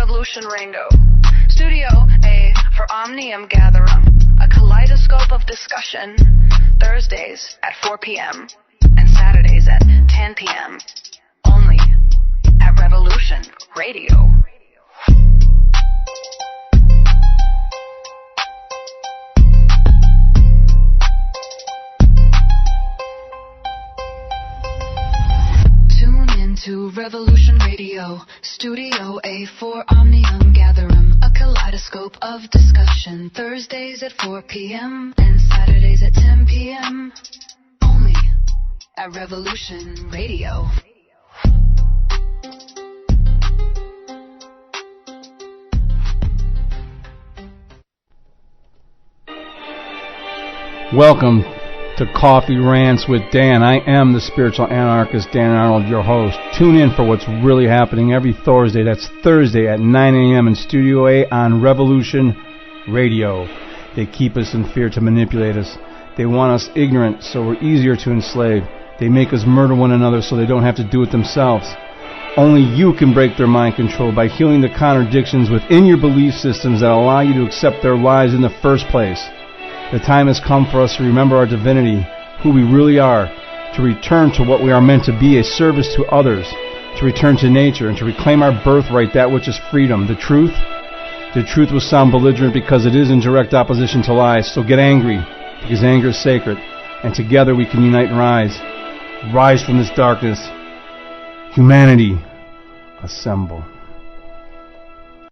Revolution Radio. Studio A for Omnium Gatherum, a kaleidoscope of discussion, Thursdays at 4 p.m. and Saturdays at 10 p.m. Only at Revolution Radio. To Revolution Radio, Studio A for Omnium Gatherum, a kaleidoscope of discussion, Thursdays at 4 p.m. and Saturdays at 10 p.m. Only at Revolution Radio. Welcome to Coffee Rants with Dan. I am the spiritual anarchist, Dan Arnold, your host. Tune in for what's really happening every Thursday. That's Thursday at 9 a.m. in Studio A on Revolution Radio. They keep us in fear to manipulate us. They want us ignorant so we're easier to enslave. They make us murder one another so they don't have to do it themselves. Only you can break their mind control by healing the contradictions within your belief systems that allow you to accept their lies in the first place. The time has come for us to remember our divinity, who we really are, to return to what we are meant to be, a service to others, to return to nature, and to reclaim our birthright, that which is freedom. The truth will sound belligerent because it is in direct opposition to lies, so get angry, because anger is sacred, and together we can unite and rise. Rise from this darkness. Humanity, assemble.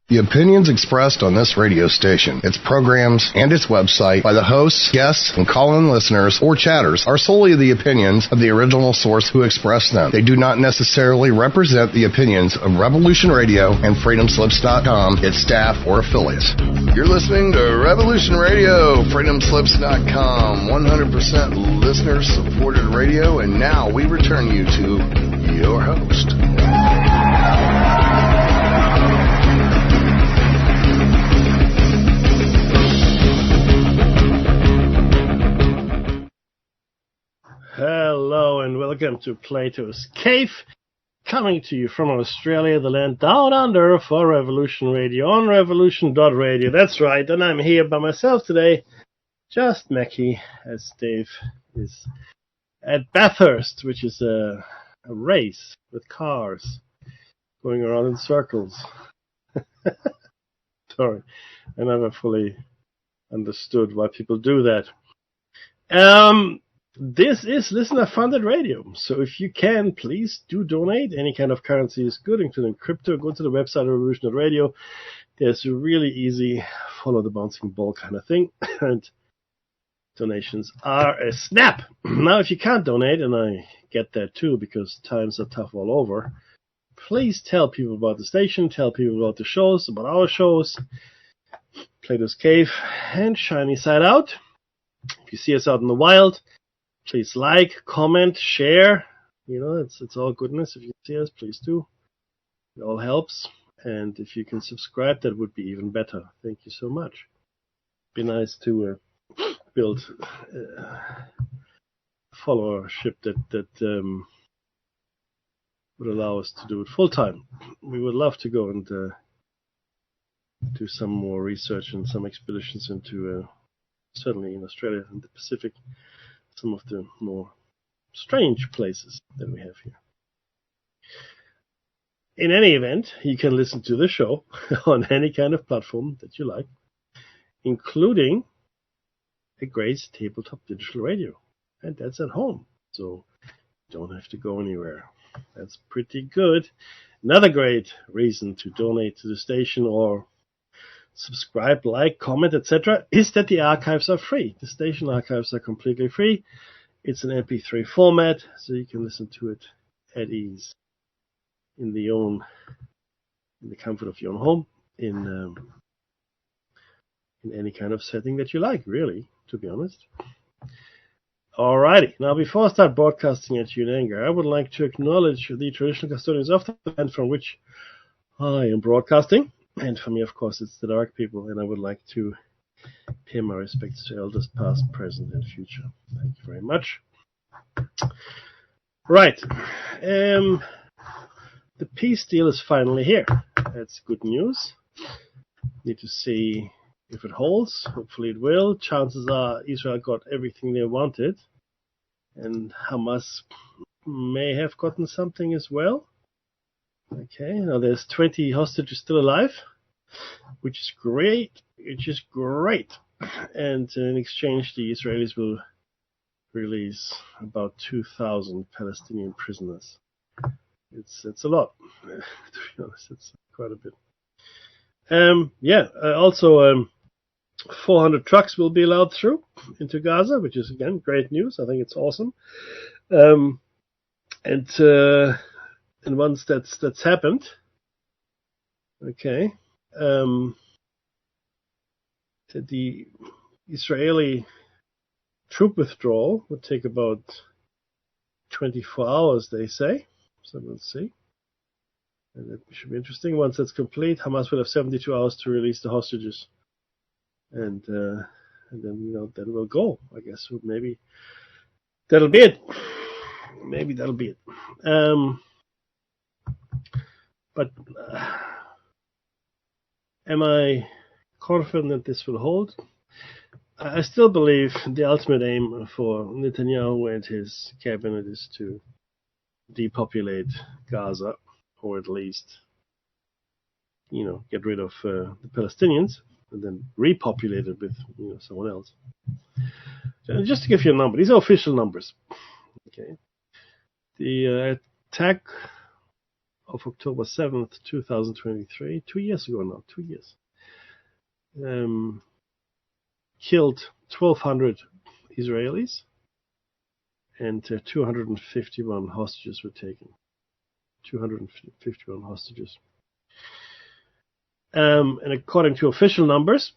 The opinions expressed on this radio station, its programs, and its website by the hosts, guests, and call-in listeners or chatters are solely the opinions of the original source who expressed them. They do not necessarily represent the opinions of Revolution Radio and FreedomSlips.com, its staff, or affiliates. You're listening to Revolution Radio, FreedomSlips.com, 100% listener-supported radio, and now we return you to your host. Hello and welcome to Plato's Cave, coming to you from Australia, the land down under, for Revolution Radio on revolution.radio. That's right, and I'm here by myself today, just mecci, as Dave is at Bathurst, which is a race with cars going around in circles. Sorry, I never fully understood why people do that. This is listener-funded radio, so if you can, please do donate. Any kind of currency is good, including crypto. Go to the website Revolution.radio. There's a really easy follow the bouncing ball kind of thing, and donations are a snap. Now, if you can't donate, and I get that too because times are tough all over, please tell people about the station, tell people about the shows, about our shows, Plato's Cave, and Shiny Side Out. If you see us out in the wild, please like, comment, share. You know, it's all goodness. If you see us, please do. It all helps. And if you can subscribe, that would be even better. Thank you so much. Be nice to build followership that would allow us to do it full time. We would love to go and do some more research and some expeditions into certainly in Australia and the Pacific, some of the more strange places that we have here. In any event, you can listen to the show on any kind of platform that you like, including a great tabletop digital radio. And that's at home, so you don't have to go anywhere. That's pretty good. Another great reason to donate to the station or subscribe, like, comment, etc. is that the archives are free. The station archives are completely free. It's an MP3 format, so you can listen to it at ease in the comfort of your own home, in any kind of setting that you like, really, to be honest. Alrighty, now before I start broadcasting at you in anger, I would like to acknowledge the traditional custodians of the land from which I am broadcasting. And for me, of course, it's the Dark People, and I would like to pay my respects to elders past, present, and future. Thank you very much. Right. The peace deal is finally here. That's good news. Need to see if it holds. Hopefully it will. Chances are Israel got everything they wanted, and Hamas may have gotten something as well. Okay, now there's 20 hostages still alive, which is great. And in exchange, the Israelis will release about 2,000 Palestinian prisoners. It's a lot. To be honest, it's quite a bit. Also 400 trucks will be allowed through into Gaza, which is again great news. I think it's awesome. And once that's happened, okay, the Israeli troop withdrawal would take about 24 hours, they say. So we'll see. And it should be interesting. Once that's complete, Hamas will have 72 hours to release the hostages. And then, then we'll go, I guess. Maybe that'll be it. But am I confident that this will hold? I still believe the ultimate aim for Netanyahu and his cabinet is to depopulate Gaza, or at least, get rid of the Palestinians and then repopulate it with someone else. Just to give you a number, these are official numbers. Okay, the attack of October 7th, 2023, 2 years ago now, 2 years, killed 1,200 Israelis, and 251 hostages were taken. 251 hostages. And according to official numbers,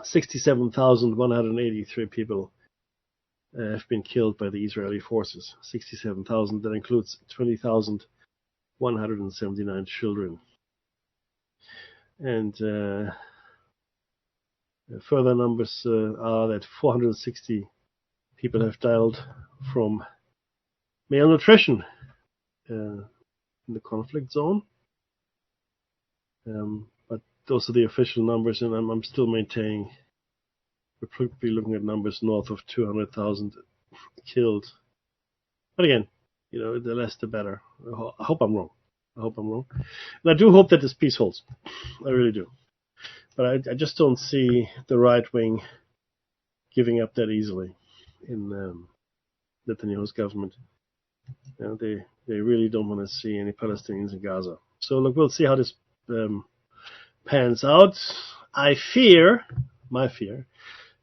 67,183 people have been killed by the Israeli forces. 67,000, that includes 20,179 children. And further numbers are that 460 people have died from malnutrition in the conflict zone. But those are the official numbers, and I'm still maintaining we'll be looking at numbers north of 200,000 killed. But again, the less the better. I hope I'm wrong. And I do hope that this peace holds. I really do. But I just don't see the right wing giving up that easily in Netanyahu's government. They really don't want to see any Palestinians in Gaza. So look, we'll see how this pans out. My fear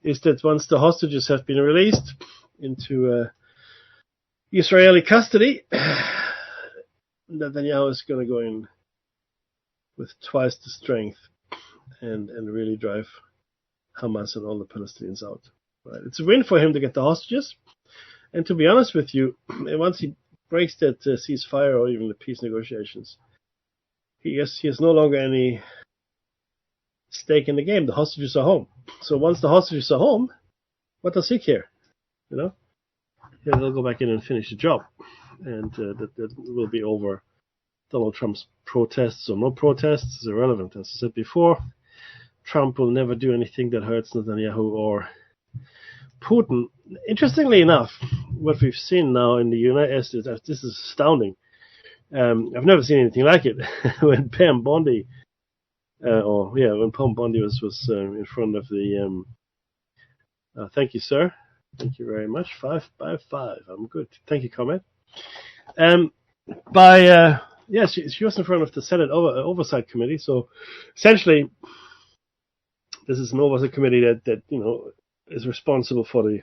is that once the hostages have been released into Israeli custody, Netanyahu is going to go in with twice the strength and really drive Hamas and all the Palestinians out. Right? It's a win for him to get the hostages. And to be honest with you, once he breaks that ceasefire or even the peace negotiations, he has no longer any stake in the game. The hostages are home. So once the hostages are home, what does he care? They'll go back in and finish the job. And that will be over. Donald Trump's protests or no protests is irrelevant. As I said before, Trump will never do anything that hurts Netanyahu or Putin. Interestingly enough, what we've seen now in the United States, this is astounding. I've never seen anything like it. When Pam Bondi, when Pam Bondi was in front of the, thank you, sir. Thank you very much. 5 by 5. I'm good. Thank you, comment. She was in front of the Senate Oversight Committee. So essentially, this is an oversight committee that is responsible for the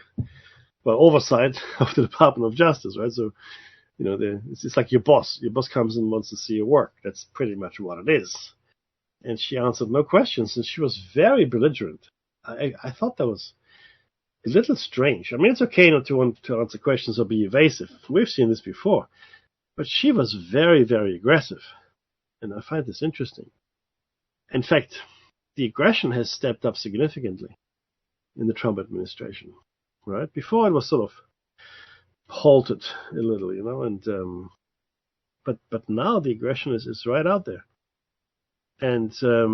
oversight of the Department of Justice, right? So it's like your boss. Your boss comes and wants to see your work. That's pretty much what it is. And she answered no questions, and she was very belligerent. I thought that was a little strange. I mean, it's okay not to want to answer questions or be evasive. We've seen this before. But she was very, very aggressive. And I find this interesting. In fact, the aggression has stepped up significantly in the Trump administration. Right? Before it was sort of halted a little, and but now the aggression is right out there. And a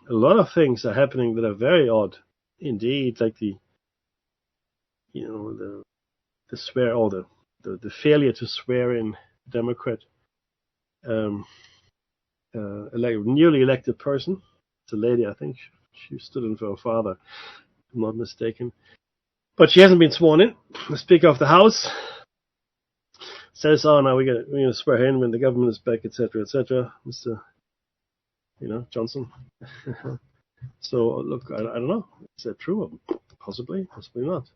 lot of things are happening that are very odd indeed, like the swear, or the failure to swear in Democrat newly elected person. It's a lady, I think. She stood in for her father, if I'm not mistaken. But she hasn't been sworn in. The Speaker of the House says, "Oh, now we're going to swear her in when the government is back, etc., etc." Mr. Johnson. So look, I don't know. Is that true? Possibly not.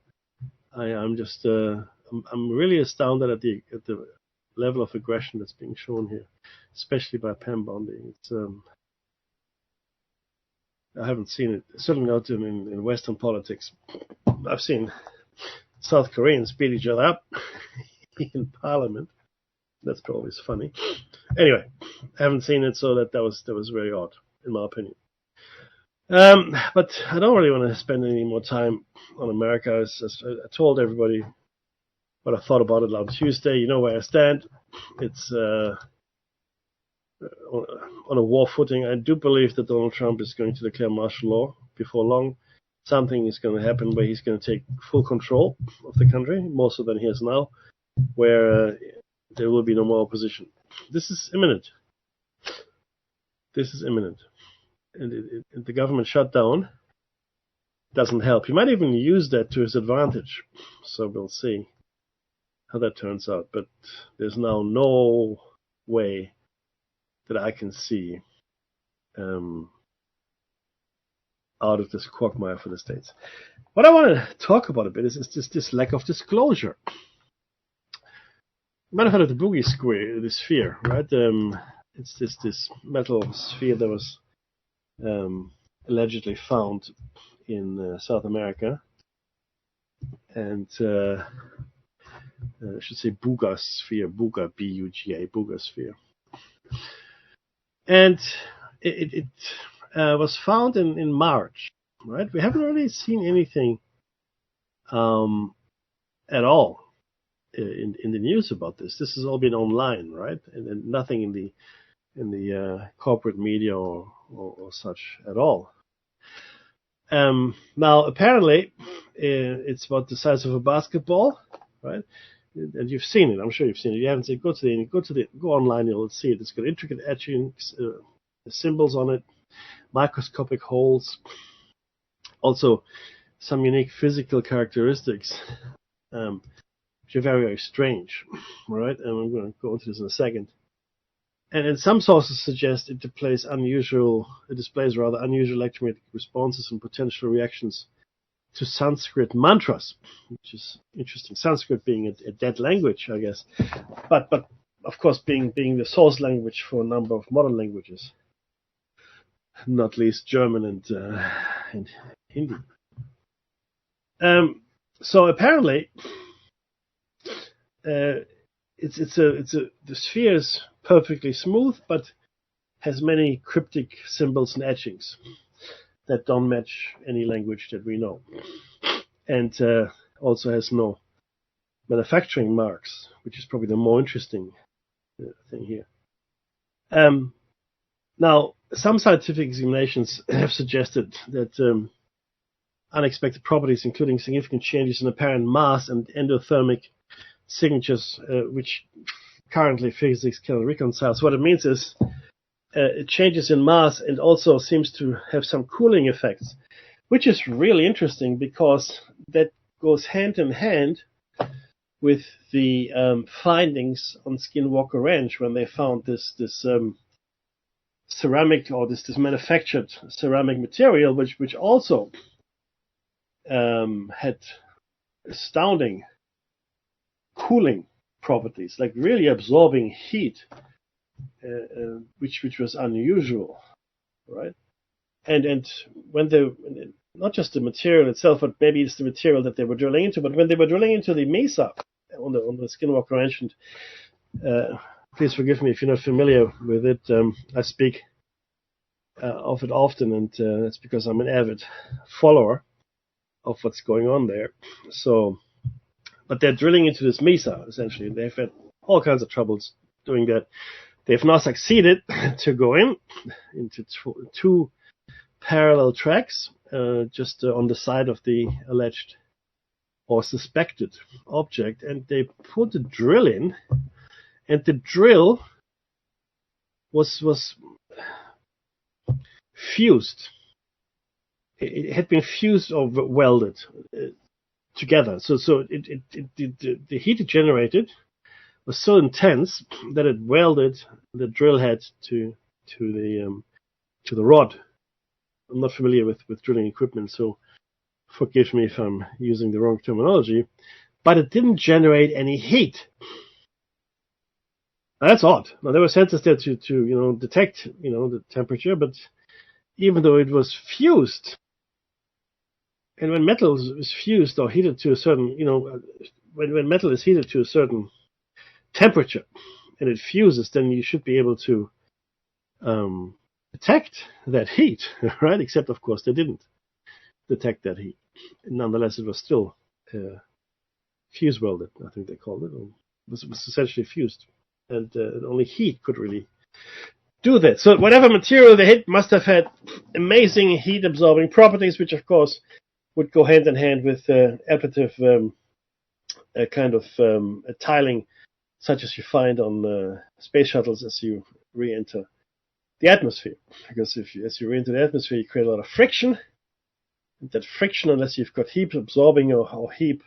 I'm just I'm really astounded at the level of aggression that's being shown here, especially by Pam Bondi. It's I haven't seen it, certainly not in Western politics. I've seen South Koreans beat each other up in Parliament. That's always funny. Anyway, I haven't seen it, so that was very odd, in my opinion. But I don't really want to spend any more time on America. As I told everybody what I thought about it on Tuesday. You know where I stand. It's on a war footing. I do believe that Donald Trump is going to declare martial law before long. Something is going to happen where he's going to take full control of the country, more so than he is now, where there will be no more opposition. This is imminent. And the government shutdown doesn't help. He might even use that to his advantage. So we'll see how that turns out. But there's now no way that I can see out of this quagmire for the States. What I want to talk about a bit is this lack of disclosure. You might have heard of the boogie square, the sphere, right? It's this metal sphere that was allegedly found in South America, and I should say Buga sphere, Buga, B-U-G-A, Buga sphere. And it was found in March, right? We haven't really seen anything at all in the news about this. This has all been online, right? And nothing in the corporate media or such at all. Now, apparently, it's about the size of a basketball, right? And you've seen it. I'm sure you've seen it. You haven't seen it. Go online. You'll see it. It's got intricate etchings, symbols on it, microscopic holes, also some unique physical characteristics, which are very, very strange, right? And I'm going to go into this in a second. And some sources suggest it displays unusual electromagnetic responses and potential reactions to Sanskrit mantras, which is interesting. Sanskrit being a dead language, I guess, but of course being the source language for a number of modern languages, not least German and Hindi. So apparently, the sphere is perfectly smooth, but has many cryptic symbols and etchings that don't match any language that we know, and also has no manufacturing marks, which is probably the more interesting thing here. Now, some scientific examinations have suggested that unexpected properties, including significant changes in apparent mass and endothermic signatures, which currently physics cannot reconcile. So what it means is it changes in mass and also seems to have some cooling effects, which is really interesting because that goes hand in hand with the findings on Skinwalker Ranch when they found this ceramic, or this manufactured ceramic material, which also had astounding cooling properties, like really absorbing heat, which was unusual, right? And when not just the material itself, but maybe it's the material that they were drilling into. But when they were drilling into the mesa on the Skinwalker Ranch, and please forgive me if you're not familiar with it, I speak of it often, and that's because I'm an avid follower of what's going on there. So, but they're drilling into this mesa essentially, and they've had all kinds of troubles doing that. They've now succeeded to go into two parallel tracks, just on the side of the alleged or suspected object, and they put a drill in, and the drill was fused. It had been fused or welded together. So the heat it generated was so intense that it welded the drill head to the rod. I'm not familiar with drilling equipment, so forgive me if I'm using the wrong terminology, but it didn't generate any heat. Now, that's odd. Now, there were sensors there to detect the temperature, but even though it was fused, and when metal is fused or heated to a certain, when metal is heated to a certain temperature and it fuses, then you should be able to detect that heat, right? Except, of course, they didn't detect that heat. And nonetheless, it was still fuse welded, I think they called it. It was essentially fused. And only heat could really do that. So whatever material they hit must have had amazing heat-absorbing properties, which, of course, would go hand in hand with ablative kind of tiling, such as you find on space shuttles as you re-enter the atmosphere. Because as you re-enter the atmosphere, you create a lot of friction. And that friction, unless you've got heat absorbing or heat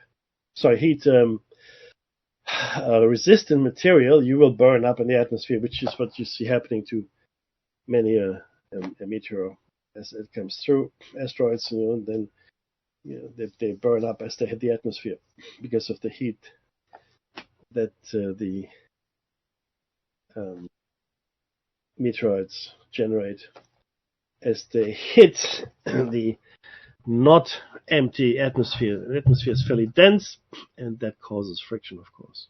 resistant material, you will burn up in the atmosphere, which is what you see happening to many a meteor as it comes through. Asteroids, and then they burn up as they hit the atmosphere because of the heat that the meteoroids generate as they hit the not empty atmosphere. The atmosphere is fairly dense, and that causes friction, of course.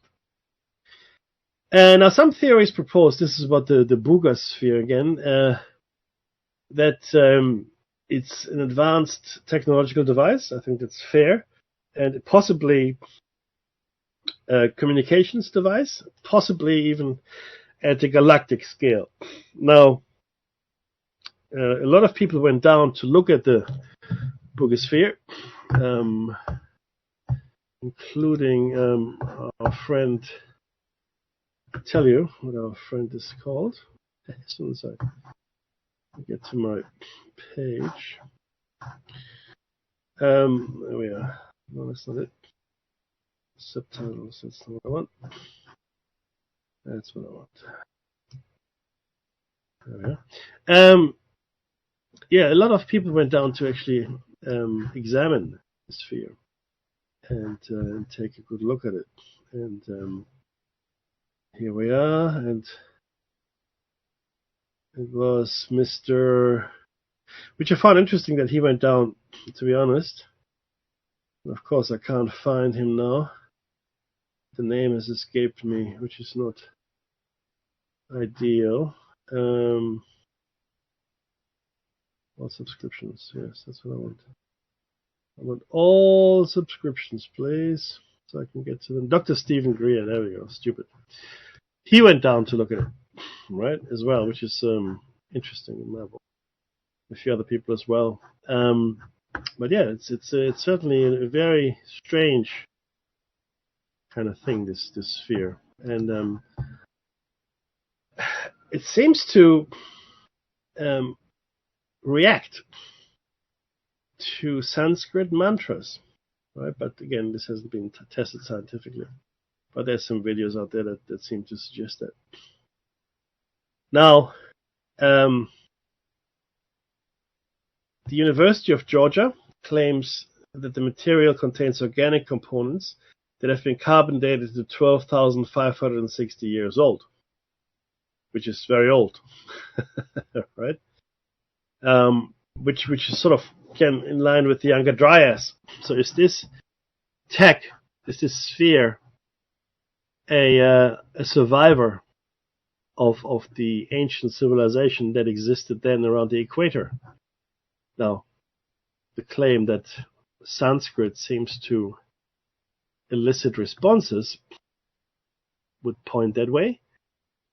Now, some theories propose, this is about the boogosphere again, that it's an advanced technological device. I think that's fair. And possibly a communications device, possibly even at a galactic scale. Now, a lot of people went down to look at the boogosphere, including our friend. I'll tell you what our friend is called as soon as I get to my page. There we are. No, that's not it. Subtitles, that's not what I want. That's what I want. There we are. Yeah, a lot of people went down to actually examine the sphere and take a good look at it. And here we are, and it was Mr. which I found interesting that he went down, to be honest. And of course, I can't find him now. The name has escaped me, which is not ideal. All subscriptions, yes, that's what I want. I want all subscriptions, please, so I can get to them. Dr. Stephen Greer, there we go, stupid. He went down to look at it, right, as well, which is interesting in my book. A few other people as well. But yeah, it's certainly a very strange kind of thing, this sphere. And it seems to react to Sanskrit mantras, right? But again, this hasn't been tested scientifically. But there's some videos out there that seem to suggest that. Now, the University of Georgia claims that the material contains organic components that have been carbon dated to 12,560 years old, which is very old, right? Which is sort of in line with the Younger Dryas. So is this sphere a survivor of the ancient civilization that existed then around the equator? Now, the claim that Sanskrit seems to elicit responses would point that way.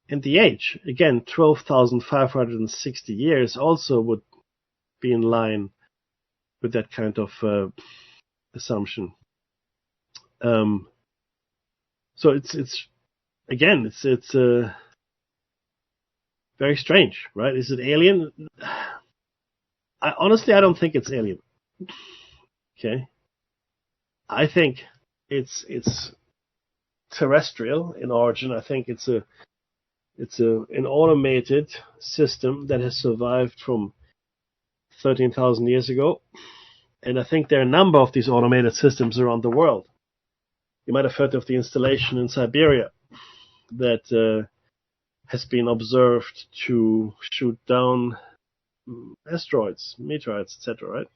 And the age, again, 12,560 years, also would be in line with that kind of assumption. So it's very strange, right? Is it alien? Honestly, I don't think it's alien. Okay, I think it's terrestrial in origin. I think it's an automated system that has survived from 13,000 years ago, and I think there are a number of these automated systems around the world. You might have heard of the installation in Siberia that has been observed to shoot down asteroids, meteorites, etc., right?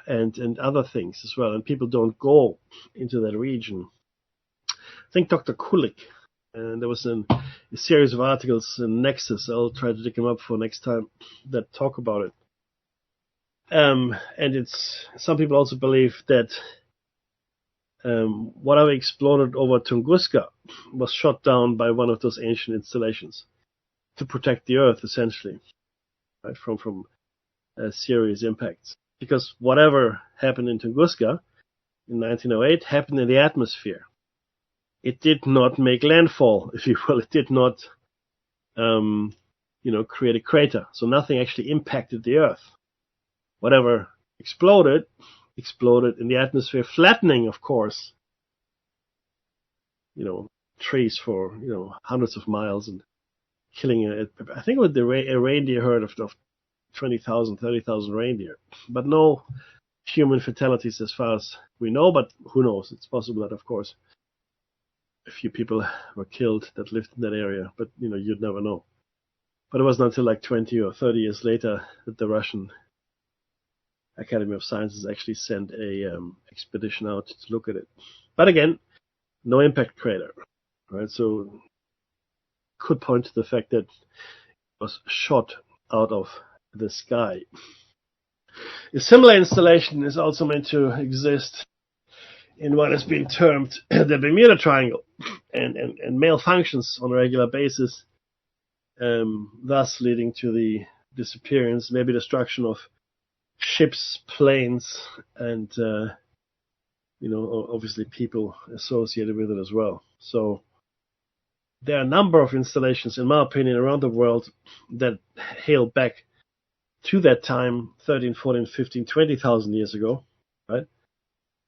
And other things as well. And people don't go into that region. I think Dr. Kulik, and there was a series of articles in Nexus, I'll try to dig them up for next time, that talk about it. And some people also believe that whatever exploded over Tunguska was shot down by one of those ancient installations to protect the Earth, essentially, right, from serious impacts. Because whatever happened in Tunguska in 1908 happened in the atmosphere. It did not make landfall, if you will. It did not, create a crater. So nothing actually impacted the Earth. Whatever exploded in the atmosphere, flattening, of course, trees for, hundreds of miles and killing I think it was a reindeer herd of 20,000, 30,000 reindeer. But no human fatalities as far as we know, but who knows? It's possible that, of course, a few people were killed that lived in that area, but, you'd never know. But it wasn't until like 20 or 30 years later that the Russian Academy of Sciences actually sent a expedition out to look at it. But again, no impact crater, right? So could point to the fact that it was shot out of the sky. A similar installation is also meant to exist in what has been termed the Bermuda Triangle and malfunctions on a regular basis, thus leading to the disappearance, maybe destruction of ships, planes, and obviously people associated with it as well. So there are a number of installations, in my opinion, around the world that hail back to that time, 13, 14, 15, 20,000 years ago, right?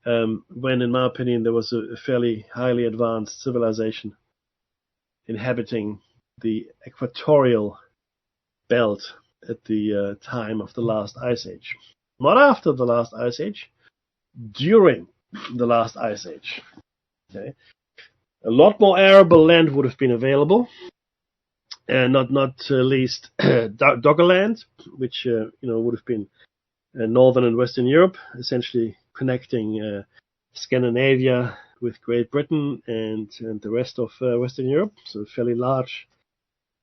When, in my opinion, there was a fairly highly advanced civilization inhabiting the equatorial belt at the time of the last ice age. Not after the last ice age, during the last ice age. Okay, a lot more arable land would have been available, and not least Doggerland, which would have been northern and western Europe, essentially connecting Scandinavia with Great Britain and the rest of Western Europe. So a fairly large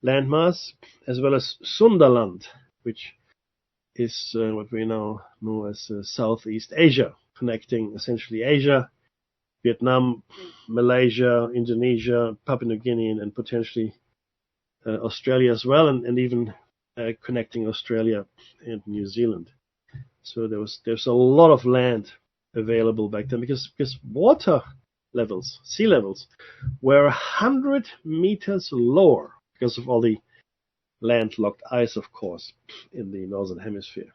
landmass, as well as Sundaland, which is what we now know as Southeast Asia, connecting essentially Asia, Vietnam, Malaysia, Indonesia, Papua New Guinea, and potentially Australia as well, and even connecting Australia and New Zealand. So there's a lot of land available back then because water levels, sea levels, were 100 meters lower because of all the landlocked ice, of course, in the northern hemisphere.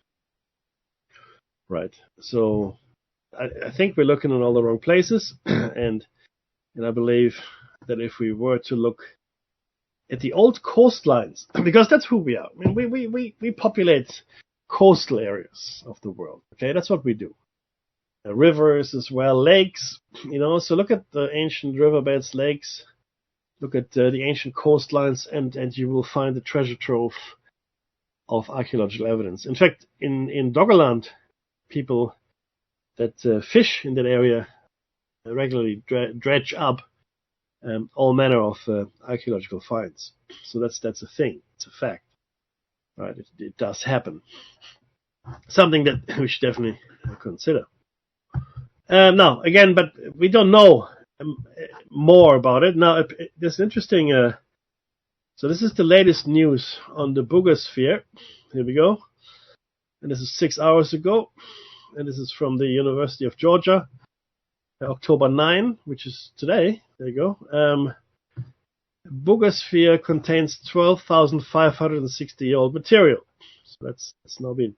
Right. So I think we're looking in all the wrong places, and I believe that if we were to look at the old coastlines, because that's who we are. I mean, we populate coastal areas of the world. Okay, that's what we do. Rivers as well, lakes. So look at the ancient riverbeds, lakes. Look at the ancient coastlines, and you will find a treasure trove of archaeological evidence. In fact, in Doggerland, people that fish in that area regularly dredge up all manner of archaeological finds. So that's a thing. It's a fact, right? It does happen. Something that we should definitely consider. Now, again, but we don't know more about it. Now, there's interesting. So this is the latest news on the boogosphere. Here we go. And this is 6 hours ago. And this is from the University of Georgia, October 9, which is today. There you go. Boogosphere contains 12,560-year-old material. So that's now been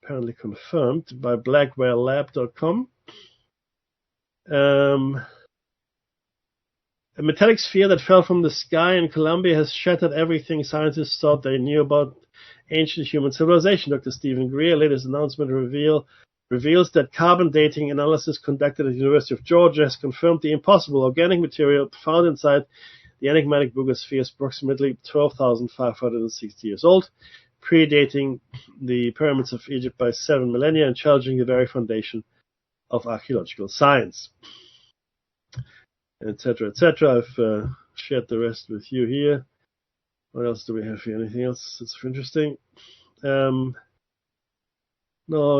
apparently confirmed by blackwhalelab.com. A metallic sphere that fell from the sky in Colombia has shattered everything scientists thought they knew about ancient human civilization. Dr. Stephen Greer latest announcement reveals that carbon dating analysis conducted at the University of Georgia has confirmed the impossible organic material found inside the enigmatic boogosphere is approximately 12,560 years old, predating the pyramids of Egypt by 7 millennia and challenging the very foundation of archaeological science, etc., etc. I've shared the rest with you here. What else do we have here? Anything else that's interesting? No,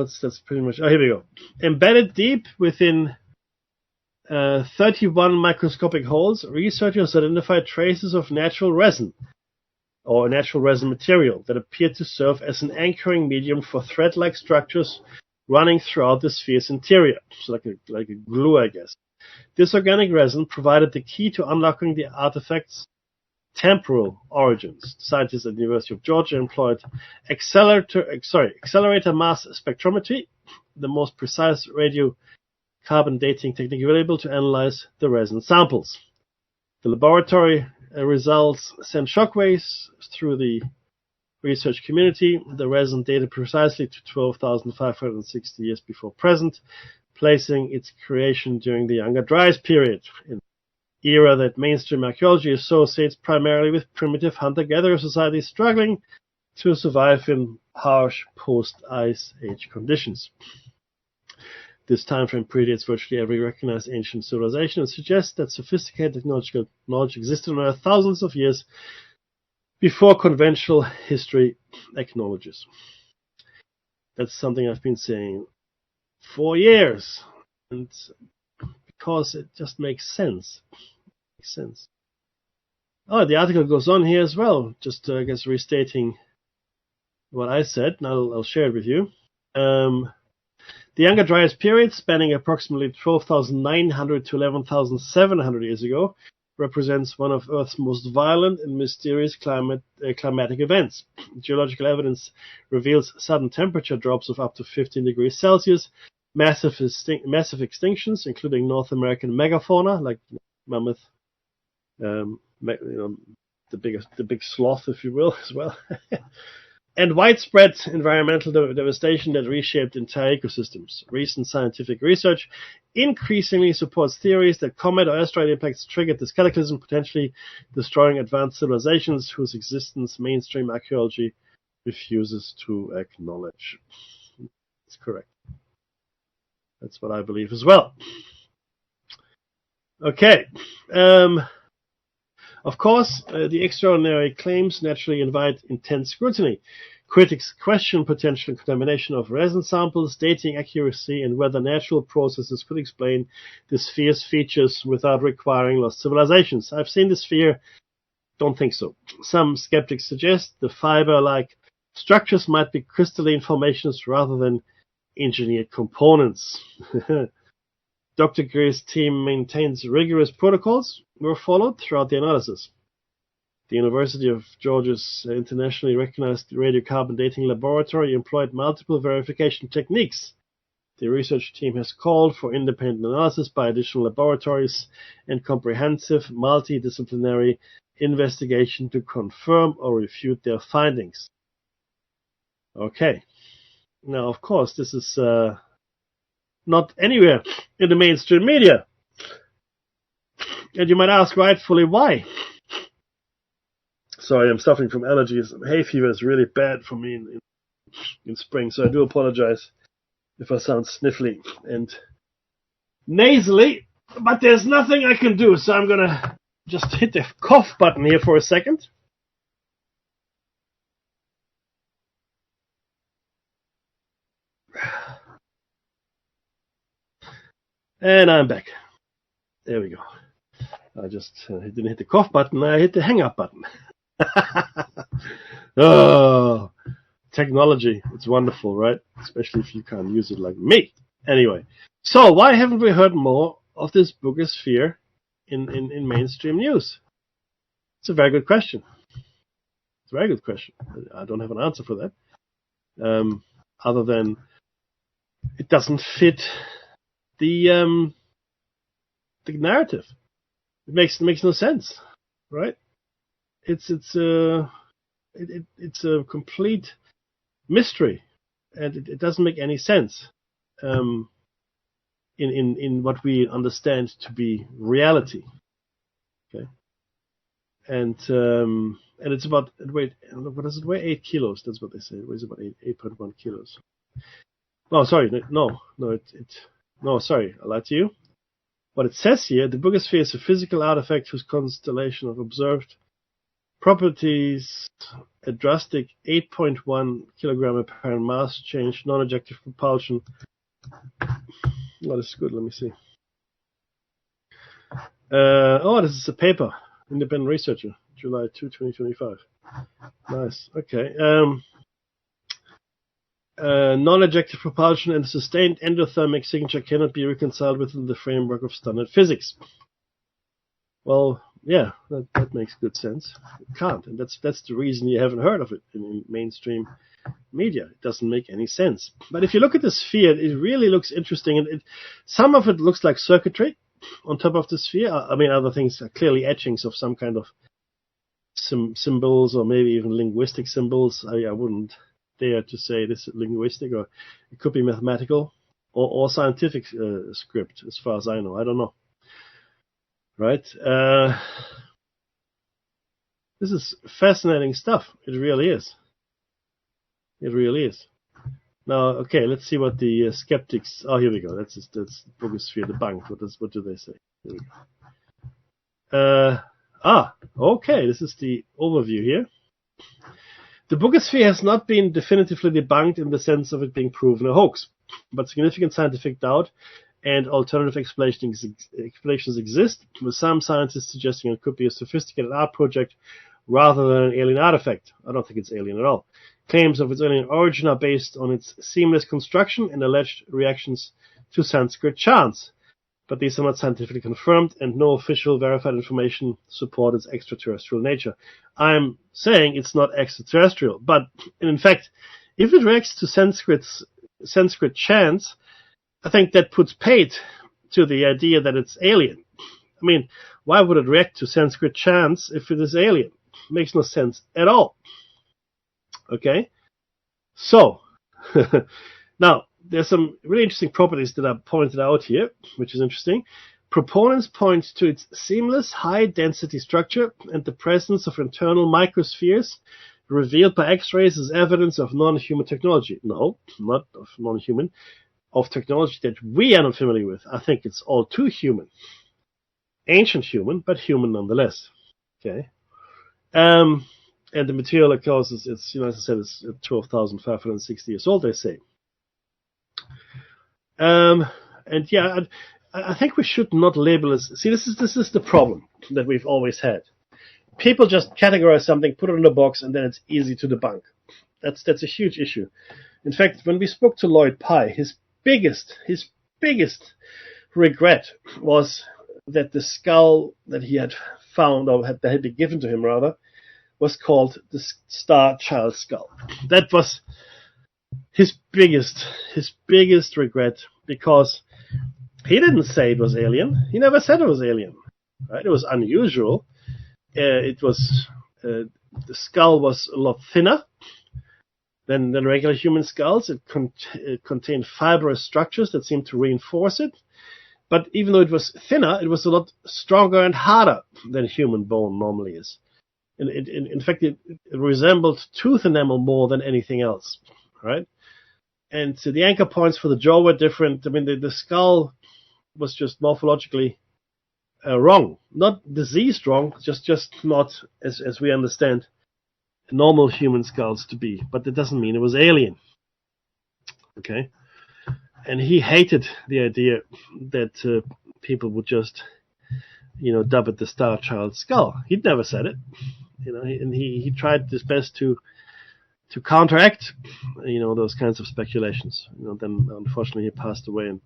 that's pretty much. Oh, here we go. Embedded deep within 31 microscopic holes, researchers identified traces of natural resin or natural resin material that appeared to serve as an anchoring medium for thread-like structures running throughout the sphere's interior. So like a glue, I guess. This organic resin provided the key to unlocking the artifact's temporal origins. Scientists at the University of Georgia employed accelerator mass spectrometry, the most precise radiocarbon dating technique available to analyze the resin samples. The laboratory results sent shockwaves through the research community. The resin dated precisely to 12,560 years before present, placing its creation during the Younger Dryas period, an era that mainstream archaeology associates primarily with primitive hunter-gatherer societies struggling to survive in harsh post-Ice Age conditions. This time frame predates virtually every recognized ancient civilization and suggests that sophisticated technological knowledge existed on Earth thousands of years before conventional history acknowledges. That's something I've been saying for years, and because it just makes sense. Oh, the article goes on here as well, just I guess restating what I said, and I'll share it with you. The Younger Dryas period, spanning approximately 12,900 to 11,700 years ago, represents one of Earth's most violent and mysterious climatic events. Geological evidence reveals sudden temperature drops of up to 15 degrees Celsius, massive extinctions, including North American megafauna like mammoth, the big sloth, if you will, as well, and widespread environmental devastation that reshaped entire ecosystems. Recent scientific research increasingly supports theories that comet or asteroid impacts triggered this cataclysm, potentially destroying advanced civilizations whose existence mainstream archaeology refuses to acknowledge. That's correct. That's what I believe as well. Okay. Of course, the extraordinary claims naturally invite intense scrutiny. Critics question potential contamination of resin samples, dating accuracy, and whether natural processes could explain the sphere's features without requiring lost civilizations. I've seen the sphere, don't think so. Some skeptics suggest the fiber-like structures might be crystalline formations rather than engineered components. Dr. Greer's team maintains rigorous protocols were followed throughout the analysis. The University of Georgia's internationally recognized radiocarbon dating laboratory employed multiple verification techniques. The research team has called for independent analysis by additional laboratories and comprehensive multidisciplinary investigation to confirm or refute their findings. Okay. Now, of course, this is not anywhere in the mainstream media. And you might ask rightfully why. Sorry, I'm suffering from allergies. Hay fever is really bad for me in spring, so I do apologize if I sound sniffly and nasally, but there's nothing I can do, so I'm going to just hit the cough button here for a second. And I'm back. There we go. I just didn't hit the cough button. I hit the hang up button. Oh, technology. It's wonderful, right? Especially if you can't use it like me. Anyway, so why haven't we heard more of this boogosphere in mainstream news? It's a very good question. It's a very good question. I don't have an answer for that. Other than it doesn't fit the narrative. It makes no sense, right? It's a complete mystery, and it doesn't make any sense in what we understand to be reality. Okay, and it's about what does it weigh? 8 kilos. That's what they say. It weighs about 8.1 kilos. Oh, sorry, sorry, I lied to you. What it says here, the boogosphere is a physical artifact whose constellation of observed properties, a drastic 8.1 kilogram apparent mass change, non-ejective propulsion. Oh, this is good. Let me see. This is a paper. Independent researcher, July 2, 2025. Nice. Okay. Non-ejective propulsion and sustained endothermic signature cannot be reconciled within the framework of standard physics. Well, yeah, that makes good sense. It can't, and that's the reason you haven't heard of it in mainstream media. It doesn't make any sense. But if you look at the sphere, it really looks interesting, and some of it looks like circuitry on top of the sphere. I mean, other things are clearly etchings of some kind of symbols or maybe even linguistic symbols. I wouldn't dare to say this is linguistic, or it could be mathematical or scientific script, as far as I know. I don't know. Right? This is fascinating stuff. It really is. It really is. Now, okay, let's see what the skeptics. Oh, here we go. That's boogosphere debunked. What do they say? Here we go. Okay. This is the overview here. The boogosphere has not been definitively debunked in the sense of it being proven a hoax, but significant scientific doubt and alternative explanations exist, with some scientists suggesting it could be a sophisticated art project rather than an alien artifact. I don't think it's alien at all. Claims of its alien origin are based on its seamless construction and alleged reactions to Sanskrit chants, but these are not scientifically confirmed, and no official verified information support its extraterrestrial nature. I'm saying it's not extraterrestrial, but in fact, if it reacts to Sanskrit chants, I think that puts paid to the idea that it's alien. I mean, why would it react to Sanskrit chants if it is alien? It makes no sense at all. Okay? So, now, there's some really interesting properties that are pointed out here, which is interesting. Proponents point to its seamless, high-density structure and the presence of internal microspheres revealed by X-rays as evidence of non-human technology. No, not of non-human. Of technology that we are not familiar with. I think it's all too human. Ancient human, but human nonetheless. Okay. And the material, of course, is as I said, it's 12,560 years old, they say. And yeah, I think we should not label as. See, this is the problem that we've always had. People just categorize something, put it in a box, and then it's easy to debunk. That's a huge issue. In fact, when we spoke to Lloyd Pye, his biggest regret was that the skull that he had found, or that had been given to him rather, was called the Star Child skull. That was his biggest regret, because he didn't say it was alien. He never said it was alien. Right? It was unusual. The skull was a lot thinner than regular human skulls. It contained fibrous structures that seemed to reinforce it. But even though it was thinner, it was a lot stronger and harder than human bone normally is. In fact, it resembled tooth enamel more than anything else, right? And so the anchor points for the jaw were different. I mean, the skull was just morphologically wrong. Not diseased wrong, just not as we understand normal human skulls to be. But that doesn't mean it was alien. Okay? And he hated the idea that people would just dub it the Star Child skull. He'd never said it, and he tried his best to counteract, those kinds of speculations. Then unfortunately he passed away, and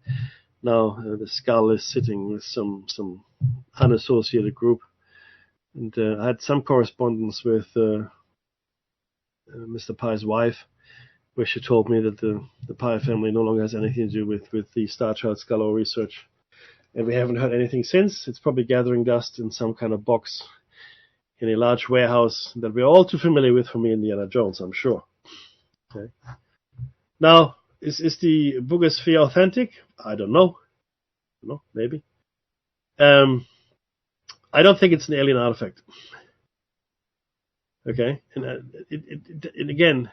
now the skull is sitting with some unassociated group. And I had some correspondence with Mr. Pye's wife, where she told me that the Pye family no longer has anything to do with the Star Child skull or research. And we haven't heard anything since. It's probably gathering dust in some kind of box in a large warehouse that we're all too familiar with from Indiana Jones, I'm sure. Okay. Now, is the Boogosphere authentic? I don't know. Maybe. I don't think it's an alien artifact. Okay, and again,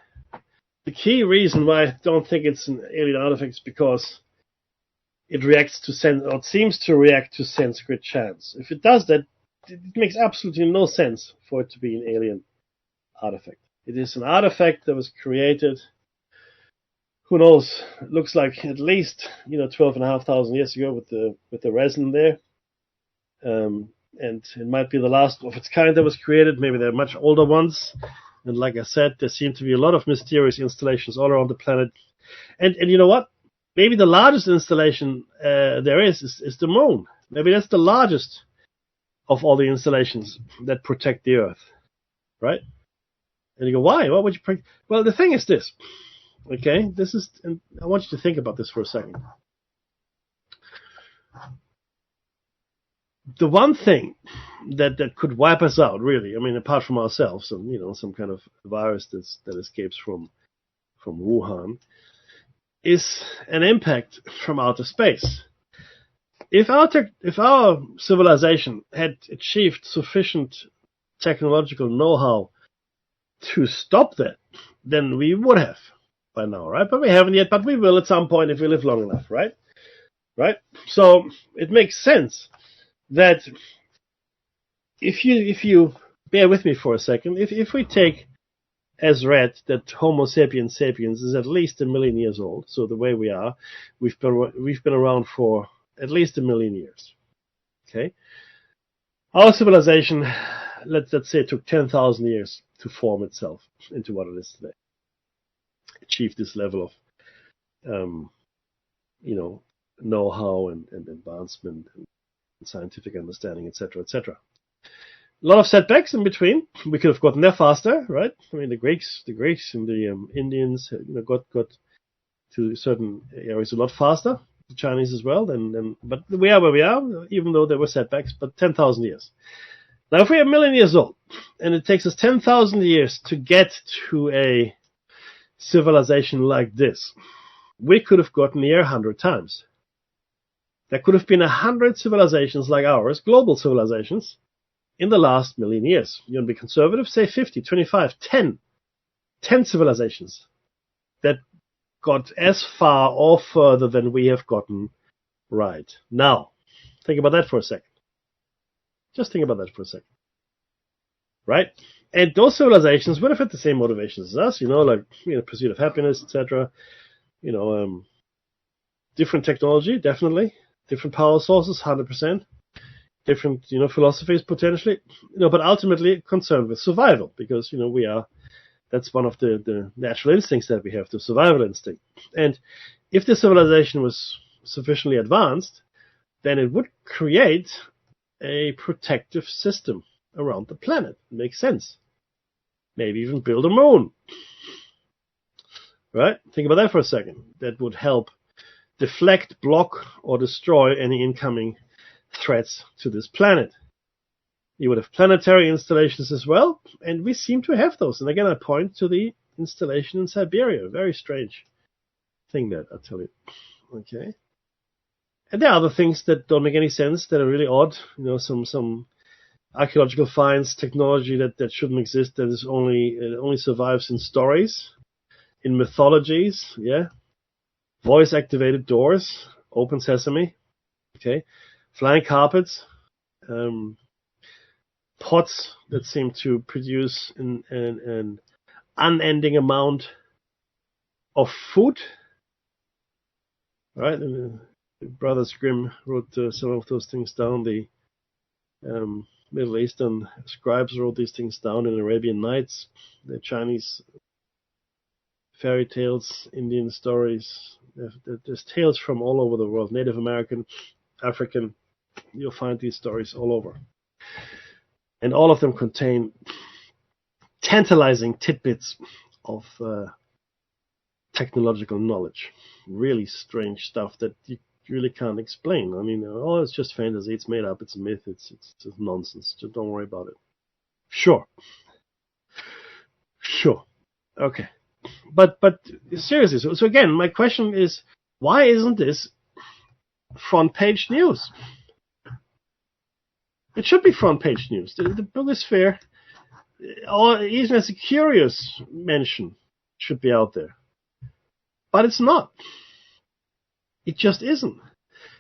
the key reason why I don't think it's an alien artifact is because it reacts to or it seems to react to sense grid chance. If it does that, it makes absolutely no sense for it to be an alien artifact. It is an artifact that was created, who knows, it looks like at least 12,500 years ago with the resin there. And it might be the last of its kind that was created. Maybe there are much older ones. And like I said, there seem to be a lot of mysterious installations all around the planet. And you know what? Maybe the largest installation there is the moon. Maybe that's the largest of all the installations that protect the Earth, right? And you go, why? What would you protect? Well, the thing is this, okay? And I want you to think about this for a second. The one thing that could wipe us out, really, I mean, apart from ourselves, and some kind of virus that escapes from Wuhan, is an impact from outer space. If our civilization had achieved sufficient technological know-how to stop that, then we would have by now, right? But we haven't yet, but we will at some point if we live long enough, right? Right? So it makes sense that if you bear with me for a second, if we take as read that Homo sapiens sapiens is at least 1 million years old, so the way we are, we've been around for at least 1 million years. Okay, our civilization, let's say, it took 10,000 years to form itself into what it is today, achieve this level of know-how and advancement and scientific understanding, etc., etc. A lot of setbacks in between. We could have gotten there faster, right? I mean, the Greeks and the Indians, got to certain areas a lot faster. The Chinese as well. But we are where we are, even though there were setbacks. But 10,000 years. Now, if we're 1 million years old, and it takes us 10,000 years to get to a civilization like this, we could have gotten here 100 times. There could have been 100 civilizations like ours, global civilizations, in the last 1 million years. You want to be conservative? Say 50, 25, 10. 10 civilizations that got as far or further than we have gotten right now. Think about that for a second. Just think about that for a second. Right? And those civilizations would have had the same motivations as us, pursuit of happiness, etc. Different technology, definitely. Different power sources, 100%. Different, philosophies potentially, but ultimately concerned with survival because, that's one of the natural instincts that we have, the survival instinct. And if the civilization was sufficiently advanced, then it would create a protective system around the planet. It makes sense. Maybe even build a moon. Right? Think about that for a second. That would help deflect, block, or destroy any incoming threats to this planet. You would have planetary installations as well, and we seem to have those. And again, I point to the installation in Siberia. Very strange thing that, I'll tell you. Okay. And there are other things that don't make any sense, that are really odd. Some archaeological finds, technology that shouldn't exist, that is only survives in stories, in mythologies, yeah. Voice-activated doors, open sesame, okay. Flying carpets, pots that seem to produce an unending amount of food. Right? And the Brothers Grimm wrote some of those things down. The Middle Eastern scribes wrote these things down in Arabian Nights, the Chinese fairy tales, Indian stories. There's tales from all over the world, Native American, African. You'll find these stories all over. And all of them contain tantalizing tidbits of technological knowledge. Really strange stuff that you really can't explain. I mean, oh, it's just fantasy, it's made up, it's a myth, it's just nonsense. Just don't worry about it. Sure. Okay. But seriously, so again, my question is, why isn't this front page news? It should be front page news. The Boogosphere, or even as a curious mention, should be out there. But it's not. It just isn't.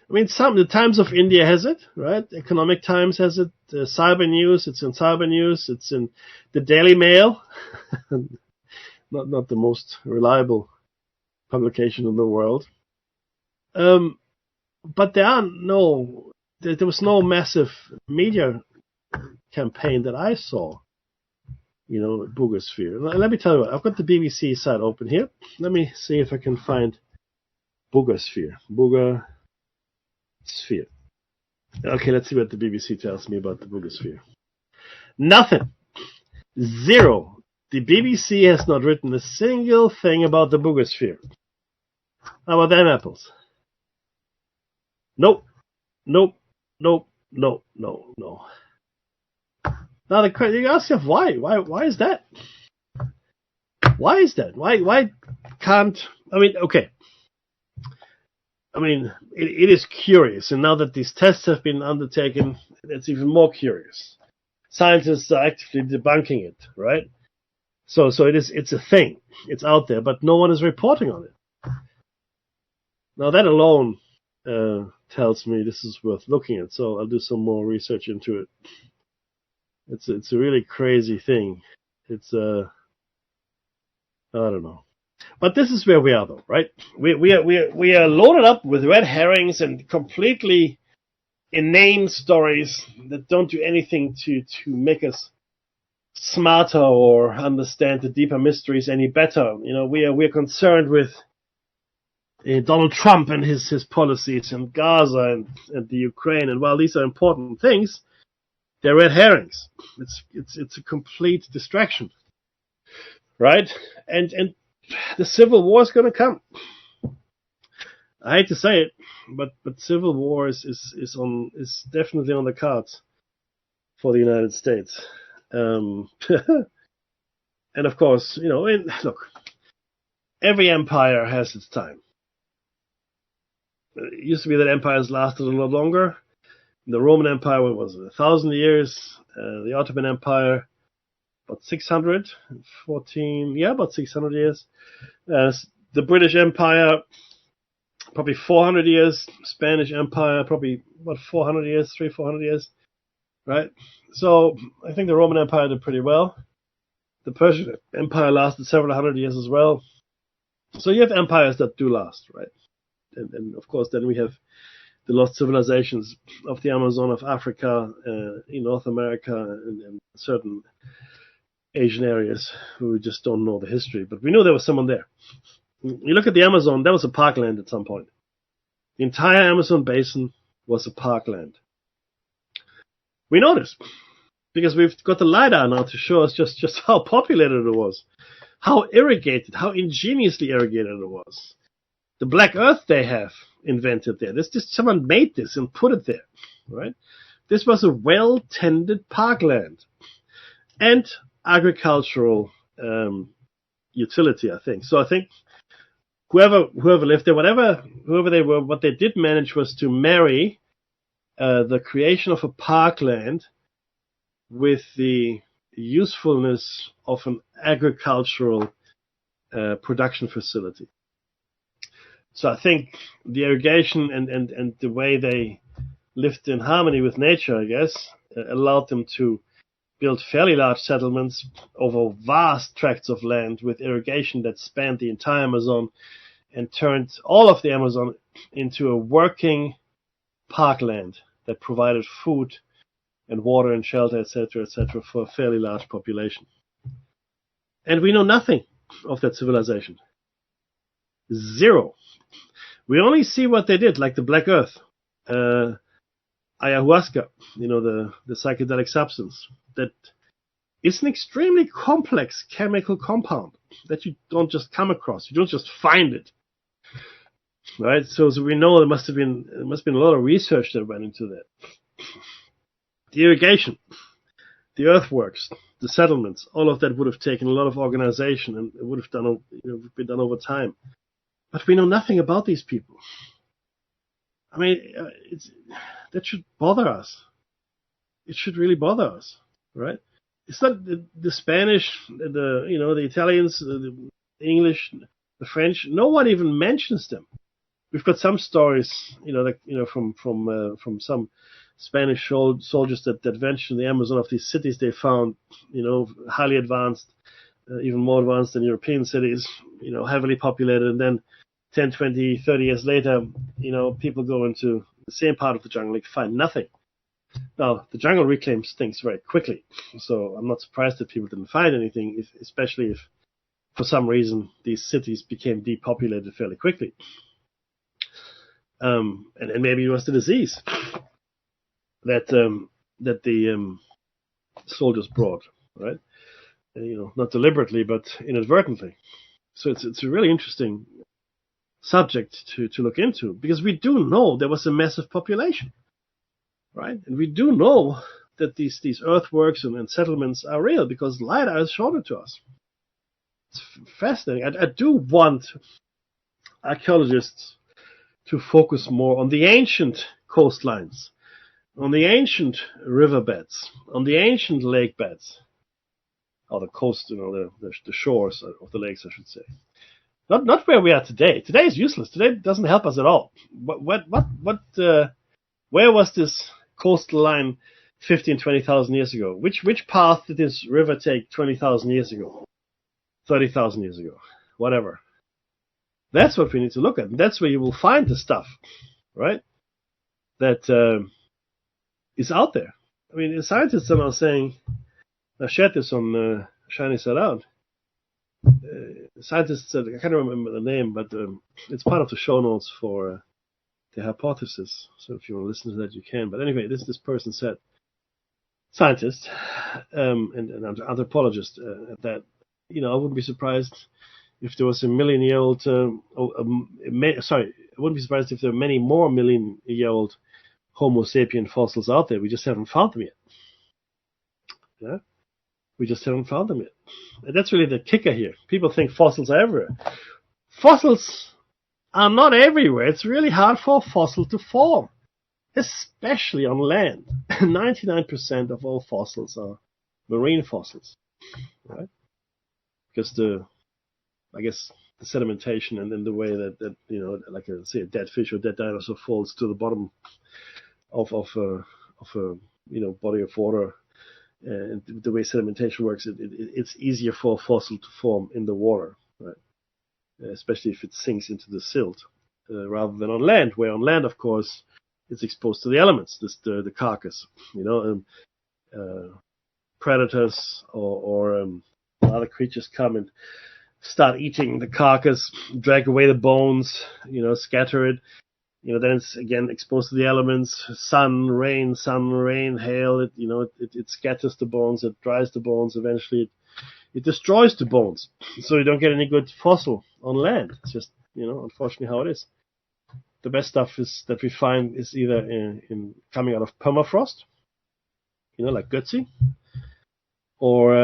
I mean, the Times of India has it, right? Economic Times has it. Cyber News, it's in Cyber News. It's in the Daily Mail. Not the most reliable publication in the world. But there was no massive media campaign that I saw, Boogosphere. Let me tell you what, I've got the BBC site open here. Let me see if I can find Boogosphere. Boogosphere. Okay, let's see what the BBC tells me about the Boogosphere. Nothing. Zero. The BBC has not written a single thing about the Boogosphere. How about them apples? Nope. Now you ask yourself, why? Why is that? Why is that? Why can't? I mean, okay. I mean, it is curious, and now that these tests have been undertaken, it's even more curious. Scientists are actively debunking it, right? So it's a thing. It's out there, but no one is reporting on it. Now that alone tells me this is worth looking at, so I'll do some more research into it. It's a really crazy thing. It's I don't know. But this is where we are, though, right? We are loaded up with red herrings and completely inane stories that don't do anything to make us smarter or understand the deeper mysteries any better. We're concerned with Donald Trump and his policies and Gaza and the Ukraine, and while these are important things, they're red herrings. It's a complete distraction, right? And the civil war is going to come. I hate to say it, but civil war is definitely on the cards for the United States. And of course, look, every empire has its time. It used to be that empires lasted a lot longer. The Roman Empire was 1,000 years. The Ottoman Empire, about 600 years. The British Empire, probably 400 years. Spanish Empire, probably, 400 years, 400 years, right? So I think the Roman Empire did pretty well. The Persian Empire lasted several hundred years as well. So you have empires that do last, right? And of course, then we have the lost civilizations of the Amazon, of Africa, in North America, and certain Asian areas who we just don't know the history. But we know there was someone there. You look at the Amazon, that was a parkland at some point. The entire Amazon basin was a parkland. We know this because we've got the LiDAR now to show us just how populated it was, how irrigated, how ingeniously irrigated it was. The black earth they have invented there. Someone made this and put it there, right? This was a well-tended parkland and agricultural utility, I think. So I think whoever lived there, whoever they were, what they did manage was to marry the creation of a parkland with the usefulness of an agricultural production facility. So I think the irrigation and the way they lived in harmony with nature, I guess, allowed them to build fairly large settlements over vast tracts of land with irrigation that spanned the entire Amazon and turned all of the Amazon into a working parkland that provided food and water and shelter, etc., for a fairly large population. And we know nothing of that civilization. Zero. We only see what they did, like the Black Earth, ayahuasca, the psychedelic substance that is an extremely complex chemical compound that you don't just come across. You don't just find it, right? So we know there must have been a lot of research that went into that. The irrigation, the earthworks, the settlements, all of that would have taken a lot of organization, and it would have been done over time. But we know nothing about these people. I mean, that should bother us. It should really bother us, right? It's not the Spanish, the Italians, the English, the French. No one even mentions them. We've got some stories, from some Spanish soldiers that ventured in the Amazon of these cities they found, highly advanced, even more advanced than European cities, heavily populated, and then 10, 20, 30 years later, people go into the same part of the jungle, they find nothing. Now, the jungle reclaims things very quickly, so I'm not surprised that people didn't find anything, especially if, for some reason, these cities became depopulated fairly quickly. And maybe it was the disease that the soldiers brought, right? Not deliberately, but inadvertently. So it's a really interesting subject to look into, because we do know there was a massive population, right? And we do know that these earthworks and settlements are real, because LiDAR has shown it to us. It's fascinating. I do want archaeologists to focus more on the ancient coastlines, on the ancient riverbeds, on the ancient lake beds, or the coast, the shores of the lakes, I should say. Not where we are today. Today is useless. Today doesn't help us at all. Where was this coastal line 15, 20,000 years ago? Which path did this river take 20,000 years ago? 30,000 years ago? Whatever. That's what we need to look at. And that's where you will find the stuff, right? That is out there. I mean, the scientists are now saying, I shared this on Shiny Side Out. Scientists said, I can't remember the name, but it's part of the show notes for the hypothesis. So if you want to listen to that, you can. But anyway, this person said, scientist and anthropologist, that I wouldn't be surprised if there was a million-year-old. I wouldn't be surprised if there were many more million-year-old Homo sapien fossils out there. We just haven't found them yet. Yeah. We just haven't found them yet. And that's really the kicker here. People think fossils are everywhere. Fossils are not everywhere. It's really hard for a fossil to form, especially on land. 99% of all fossils are marine fossils, right? Because the sedimentation and then the way that like a dead fish or dead dinosaur falls to the bottom of a body of water. And the way sedimentation works, it's easier for a fossil to form in the water, right? Especially if it sinks into the silt, rather than on land, where on land, of course, it's exposed to the elements, the carcass, predators or other creatures come and start eating the carcass, drag away the bones, scatter it. Then it's again exposed to the elements, sun, rain, hail. It scatters the bones, it dries the bones. Eventually, it destroys the bones. So you don't get any good fossil on land. It's just, unfortunately how it is. The best stuff is that we find is either in coming out of permafrost, like Götzi, or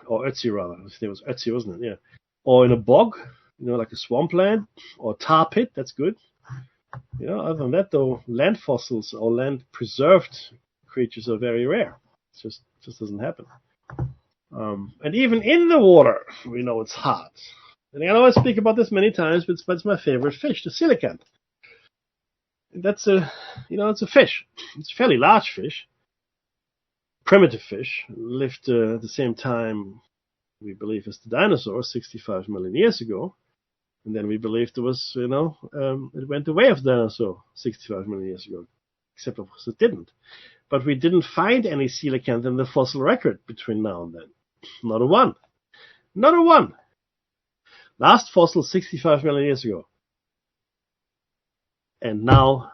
Ötzi rather. It was Ötzi, wasn't it? Yeah. Or in a bog, like a swampland, or tar pit. That's good. Other than that, though, land fossils or land preserved creatures are very rare. It just doesn't happen. And even in the water, we know it's hard. And I know I speak about this many times, but it's my favorite fish, the coelacanth. That's it's a fish. It's a fairly large fish. Primitive fish. Lived at the same time, we believe, as the dinosaurs, 65 million years ago. And then we believed there was, it went the way of the dinosaur 65 million years ago. except of course it didn't. But we didn't find any coelacanth in the fossil record between now and then. Not a one. Not a one. Last fossil 65 million years ago. And now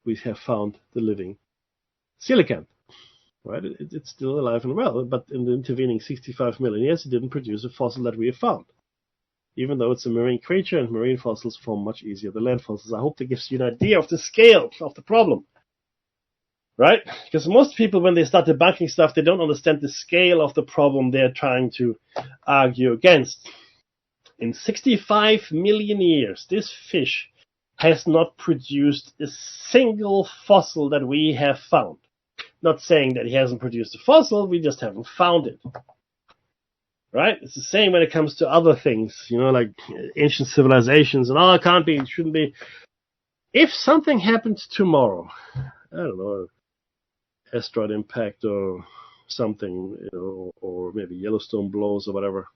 we have found the living coelacanth. Right? It's still alive and well, but in the intervening 65 million years, it didn't produce a fossil that we have found. Even though it's a marine creature, and marine fossils form much easier than land fossils. I hope that gives you an idea of the scale of the problem. Right? Because most people, when they start debunking stuff, they don't understand the scale of the problem they're trying to argue against. In 65 million years, this fish has not produced a single fossil that we have found. Not saying that he hasn't produced a fossil, we just haven't found it. Right? It's the same when it comes to other things, like ancient civilizations and it can't be, it shouldn't be. If something happens tomorrow, I don't know, asteroid impact or something, or maybe Yellowstone blows or whatever,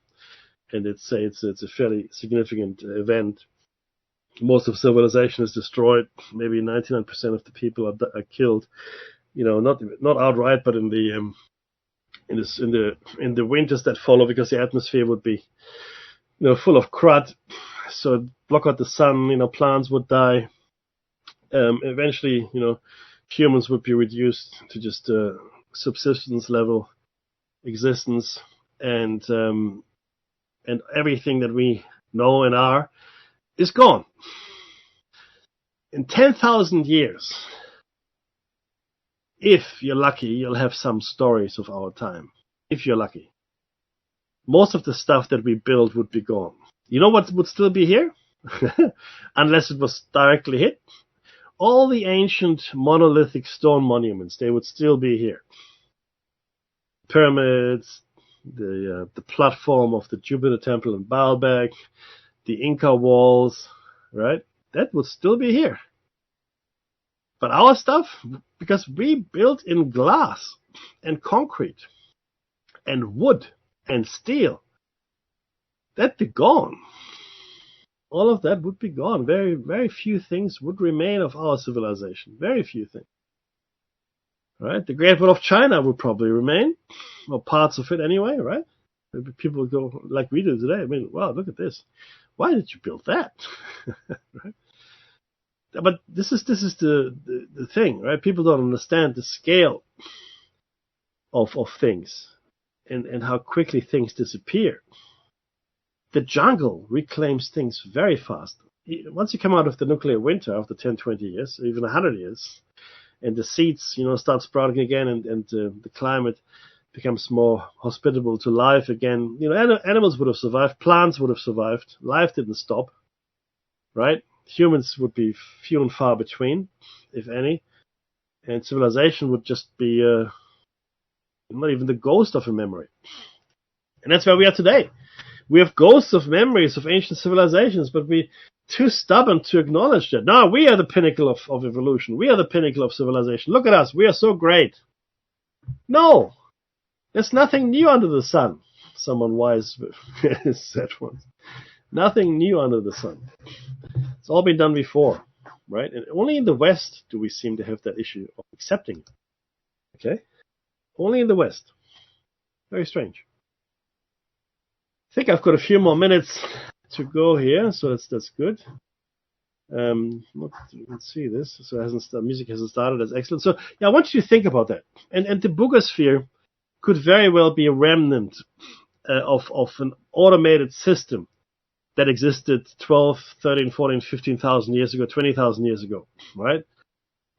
and it's a fairly significant event. Most of civilization is destroyed. Maybe 99% of the people are killed. Not outright, but in the winters that follow, because the atmosphere would be, full of crud, so it'd block out the sun. Plants would die. Eventually, humans would be reduced to just subsistence level existence, and everything that we know and are is gone. In 10,000 years, if you're lucky, you'll have some stories of our time. If you're lucky. Most of the stuff that we built would be gone. You know what would still be here? Unless it was directly hit. All the ancient monolithic stone monuments, they would still be here. Pyramids, the platform of the Jupiter temple in Baalbek, the Inca walls, right? That would still be here. But our stuff, because we built in glass and concrete and wood and steel, that'd be gone. All of that would be gone. Very, very few things would remain of our civilization. Very few things. Right? The Great Wall of China would probably remain, or parts of it anyway, right? People would go like we do today. Wow, look at this. Why did you build that? Right? But this is the thing, right? People don't understand the scale of things and how quickly things disappear. The jungle reclaims things very fast. Once you come out of the nuclear winter after 10, 20 years, even 100 years, and the seeds, start sprouting again, and the climate becomes more hospitable to life again. Animals would have survived, plants would have survived, life didn't stop, right? Humans would be few and far between, if any, and civilization would just be not even the ghost of a memory. And that's where we are today. We have ghosts of memories of ancient civilizations, but we're too stubborn to acknowledge that. No, we are the pinnacle of evolution. We are the pinnacle of civilization. Look at us. We are so great. No. There's nothing new under the sun. Someone wise said once. Nothing new under the sun. It's all been done before, right? And only in the West do we seem to have that issue of accepting it. Okay? Only in the West. Very strange. I think I've got a few more minutes to go here, so that's good. Let's see this. So music hasn't started. That's excellent. So yeah, I want you to think about that. And the boogosphere could very well be a remnant of an automated system that existed 12, 13, 14, 15,000 years ago, 20,000 years ago, right?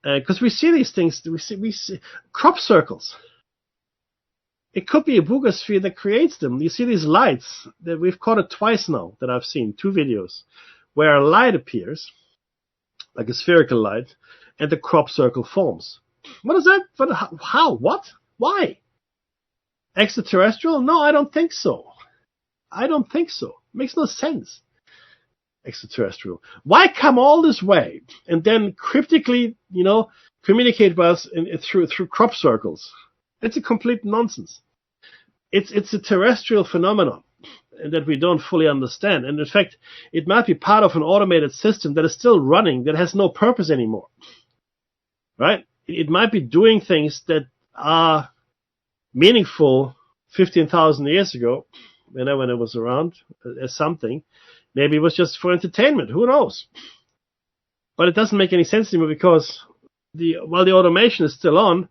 Because we see these things, we see crop circles. It could be a boogosphere that creates them. You see these lights, that we've caught it twice now that I've seen, 2 videos, where a light appears, like a spherical light, and the crop circle forms. What is that? How? What? Why? Extraterrestrial? No, I don't think so. Makes no sense. Extraterrestrial. Why come all this way and then cryptically, communicate with us through crop circles? It's a complete nonsense. It's a terrestrial phenomenon that we don't fully understand. And in fact, it might be part of an automated system that is still running, that has no purpose anymore. Right? it might be doing things that are meaningful 15,000 years ago, when it was around as something. Maybe it was just for entertainment. Who knows? But it doesn't make any sense anymore because while the automation is still on,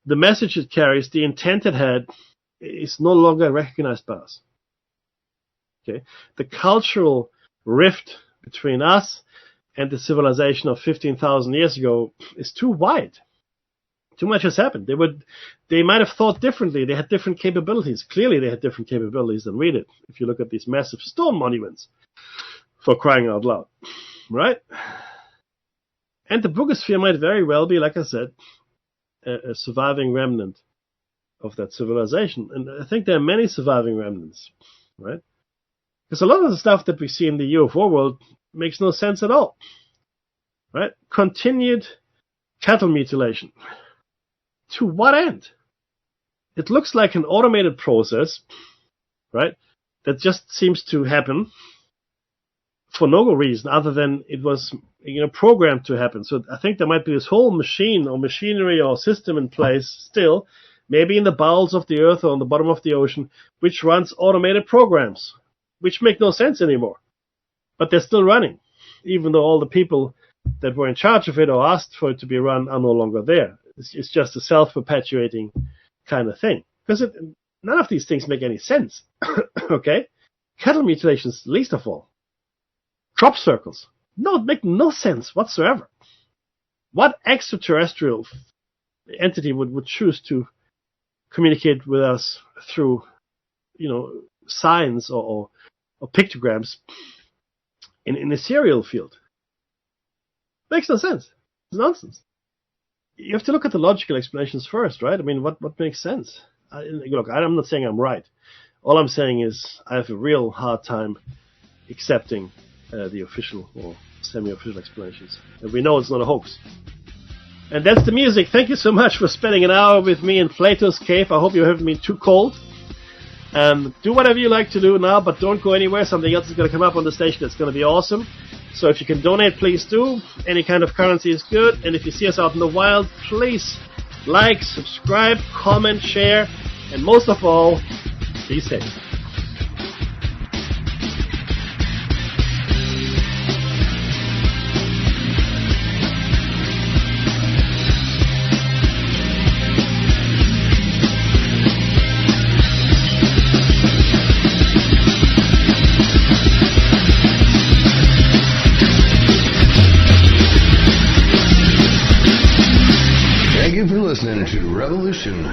the message it carries, the intent it had, is no longer recognized by us. Okay, the cultural rift between us and the civilization of 15,000 years ago is too wide. Too much has happened. They might have thought differently. They had different capabilities. Clearly, they had different capabilities than we did. If you look at these massive stone monuments, for crying out loud, right? And the Boogosphere might very well be, like I said, a surviving remnant of that civilization. And I think there are many surviving remnants, right? Because a lot of the stuff that we see in the UFO world makes no sense at all, right? Continued cattle mutilation. To what end? It looks like an automated process, right, that just seems to happen for no reason other than it was, programmed to happen. So I think there might be this whole machine or machinery or system in place still, maybe in the bowels of the earth or on the bottom of the ocean, which runs automated programs, which make no sense anymore. But they're still running, even though all the people that were in charge of it or asked for it to be run are no longer there. It's just a self-perpetuating kind of thing. Because none of these things make any sense. Okay? Cattle mutilations, least of all. Crop circles. No, make no sense whatsoever. What extraterrestrial entity would choose to communicate with us through, signs or pictograms in a serial field? Makes no sense. It's nonsense. You have to look at the logical explanations first, right? I mean, what makes sense? Look, I'm not saying I'm right. All I'm saying is I have a real hard time accepting the official or semi-official explanations. And we know it's not a hoax. And that's the music. Thank you so much for spending an hour with me in Plato's cave. I hope you haven't been too cold. Do whatever you like to do now, but don't go anywhere. Something else is going to come up on the station that's going to be awesome. So if you can donate, please do. Any kind of currency is good. And if you see us out in the wild, please like, subscribe, comment, share, and most of all, be safe. Listening to Revolution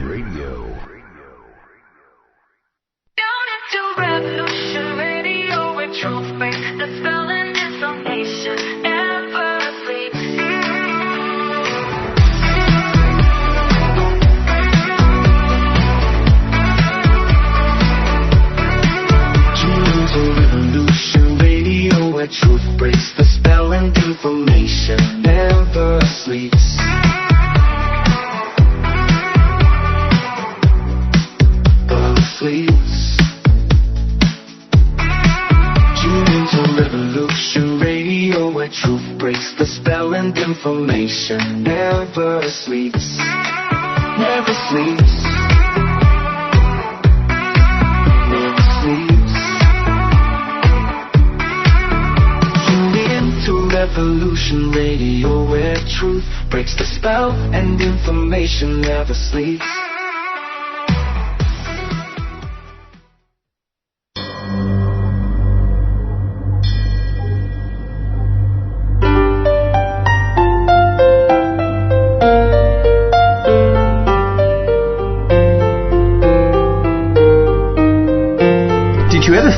Radio. To Revolution Radio with truth breaks the spell and information never sleeps. Tune to Revolution Radio where truth breaks the spell and information never sleeps. Tune into Revolution Radio where truth breaks the spell and information never sleeps. Never sleeps. Never sleeps. Tune into Revolution Radio where truth breaks the spell and information never sleeps.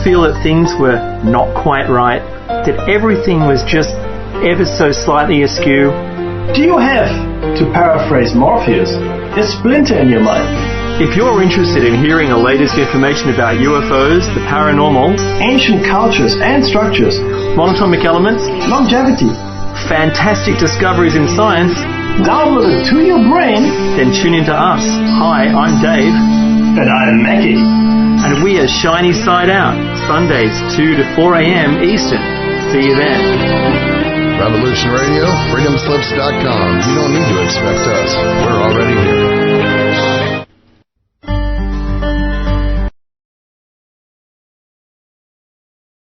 Feel that things were not quite right, that everything was just ever so slightly askew? Do you have, to paraphrase Morpheus, a splinter in your mind? If you're interested in hearing the latest information about UFOs, the paranormal, ancient cultures and structures, monatomic elements, longevity, fantastic discoveries in science, download it to your brain, then tune into us. Hi, I'm Dave. And I'm Mackie. And we are Shiny Side Out, Sundays 2 to 4 a.m. Eastern. See you then. Revolution Radio, freedomslips.com. You don't need to expect us. We're already here.